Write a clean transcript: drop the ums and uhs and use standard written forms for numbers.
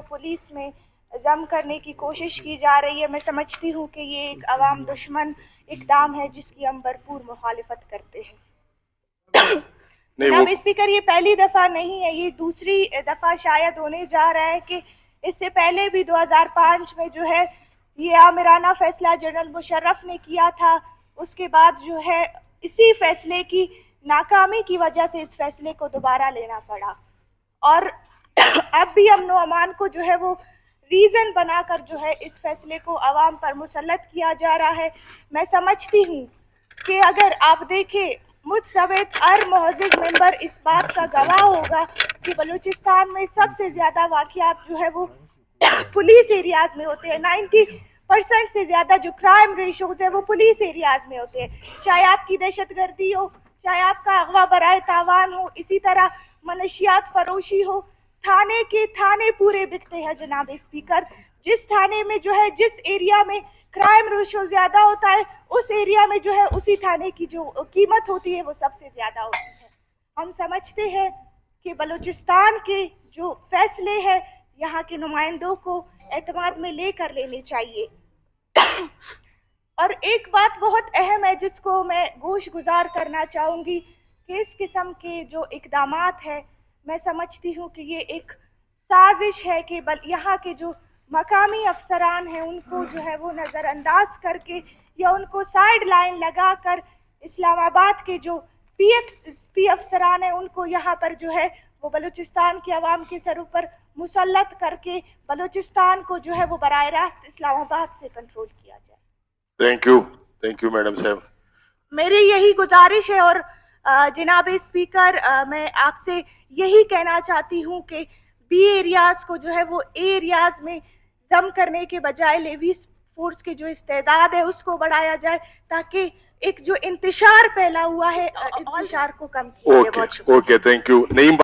Police में जम करने की कोशिश की जा रही है। मैं समझती हूँ कि ये एक अवाम दुश्मन इकदाम है जिसकी हम भरपूर मुखालिफत करते हैं। जनाब स्पीकर, ये पहली दफ़ा नहीं है, ये दूसरी दफ़ा शायद होने जा रहा है कि इससे पहले भी 2005 में जो है ये आमिराना फैसला जनरल मुशर्रफ ने किया था। उसके बाद जो है इसी फैसले की नाकामी की वजह से इस फैसले को दोबारा लेना पड़ा और अब भी अमन व अमान को जो है वो रीज़न बनाकर जो है इस फैसले को अवाम पर मुसल्लत किया जा रहा है। मैं समझती हूँ कि अगर आप देखें, मुझ समेत हर मोअज़्ज़िज़ मेंबर इस बात का गवाह होगा कि बलूचिस्तान में सबसे ज़्यादा वाक़यात जो है वो पुलिस एरियाज़ में होते हैं। 90% से ज़्यादा जो क्राइम रेशोज़ है वो पुलिस एरियाज़ में होते हैं, चाहे आपकी दहशतगर्दी हो, चाहे आपका अगवा बराए तावान हो, इसी तरह मनशियात फरोशी हो। थाने के थाने पूरे बिकते हैं जनाब स्पीकर। जिस थाने में जो है जिस एरिया में क्राइम रेशो ज्यादा होता है उस एरिया में जो है उसी थाने की जो कीमत होती है वो सबसे ज्यादा होती है। हम समझते हैं कि बलूचिस्तान के जो फैसले हैं यहाँ के नुमाइंदों को एतमाद में लेकर लेने चाहिए। और एक बात बहुत अहम है जिसको मैं गोश गुजार करना चाहूँगी कि इस किस्म के जो इकदामात है, मैं समझती हूँ कि ये एक साजिश है कि यहाँ के जो मकामी अफसरान हैं उनको जो है वो नज़रअंदाज करके या उनको साइड लाइन लगा कर इस्लामाबाद के जो पी अफसरान हैं उनको यहाँ पर जो है वो बलूचिस्तान की आवाम के सरों पर मुसल्लत करके बलूचिस्तान को जो है वो बराह रास्त इस्लामाबाद से कंट्रोल किया जाए। थैंक यू मैडम साहब। मेरी यही गुजारिश है और जनाब स्पीकर, मैं आपसे यही कहना चाहती हूँ कि बी एरियाज को जो है वो ए एरियाज में जम करने के बजाय लेवी फोर्स के जो इस्तेदाद है उसको बढ़ाया जाए ताकि एक जो इंतशार फैला हुआ है इंतशार को कम किया जाए। Okay, thank you. नहीं